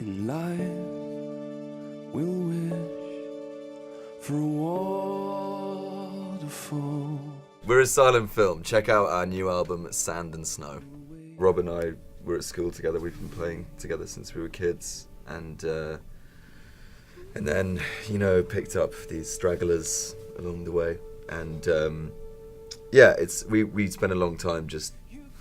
In life, we'll wish for a waterfall. We're a silent film. Check out our new album, Sand and Snow. Rob and I were at school together. We've been playing together since we were kids, and then picked up these stragglers along the way, and we spent a long time just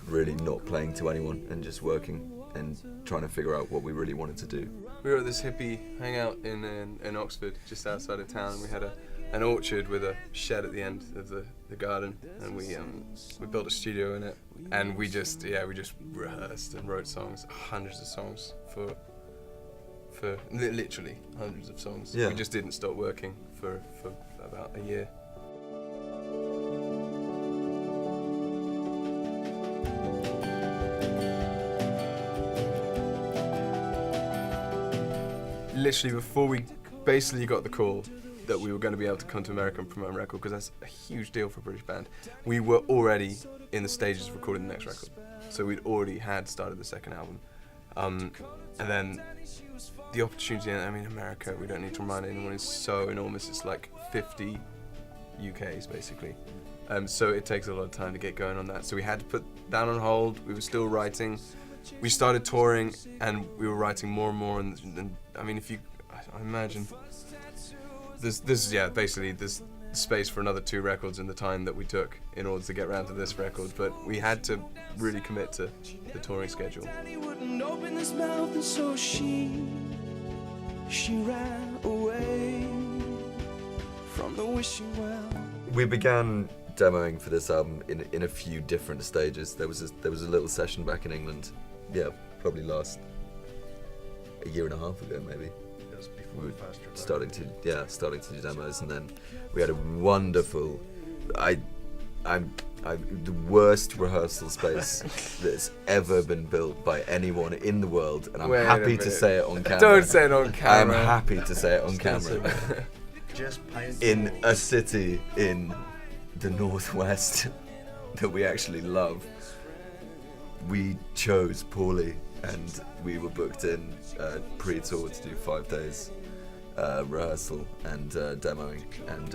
really not playing to anyone and just working and trying to figure out what we really wanted to do. We were at this hippie hangout in Oxford, just outside of town. We had an orchard with a shed at the end of the garden, and we built a studio in it, and we just rehearsed and wrote songs, hundreds of songs for literally hundreds of songs. Yeah. We just didn't stop working for about a year. Literally before we basically got the call that we were going to be able to come to America and promote a record, because that's a huge deal for a British band, we were already in the stages of recording the next record. So we'd already had started the second album. And then the opportunity, America, we don't need to remind anyone, is so enormous. It's like 50 UKs basically. So it takes a lot of time to get going on that. So we had to put that on hold. We were still writing. We started touring, and we were writing more and more. And I imagine there's space for another 2 records in the time that we took in order to get around to this record. But we had to really commit to the touring schedule. He wouldn't open his mouth, and so she ran away from the wishing well. We began demoing for this album in a few different stages. There was a little session back in England, probably last a year and a half ago maybe. It was before we first starting to do demos, and then we had a wonderful, the worst rehearsal space that's ever been built by anyone in the world, and I'm happy to say it on camera. Don't say it on camera. I'm happy to say it on camera. In a city in the northwest that we actually love. We chose poorly, and we were booked in pre-tour to do 5 days rehearsal and demoing, and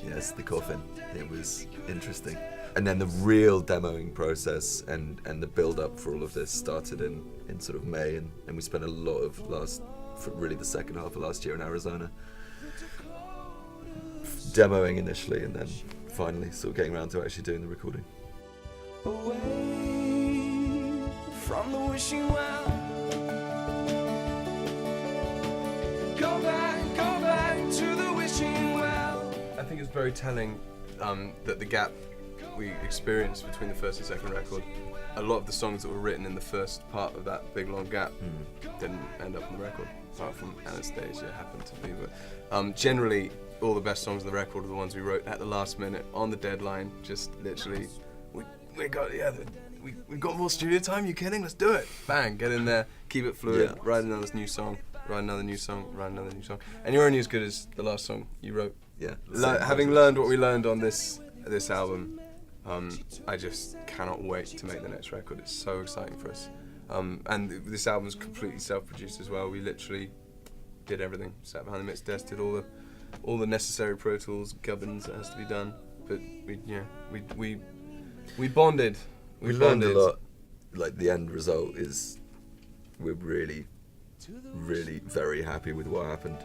yes, the coffin. It was interesting. And then the real demoing process and the build-up for all of this started in sort of May, and we spent a lot of the second half of last year in Arizona demoing initially, and then finally sort of getting around to actually doing the recording. Away from the wishing well. Go back to the wishing well. I think it's very telling that the gap we experienced between the first and second record, a lot of the songs that were written in the first part of that big long gap didn't end up on the record, apart from Anastasia happened to be. But generally, all the best songs on the record are the ones we wrote at the last minute, on the deadline, just literally, we got more studio time, you kidding? Let's do it. Bang, get in there, keep it fluid, write another new song, write another new song. And you're only as good as the last song you wrote. Yeah. Having learned what we learned on this album, I just cannot wait to make the next record. It's so exciting for us. And this album's completely self-produced as well. We literally did everything. Sat behind the mix desk, did all the necessary Pro Tools gubbins that has to be done. But we bonded. We learned a lot. Like, the end result is we're really, really very happy with what happened.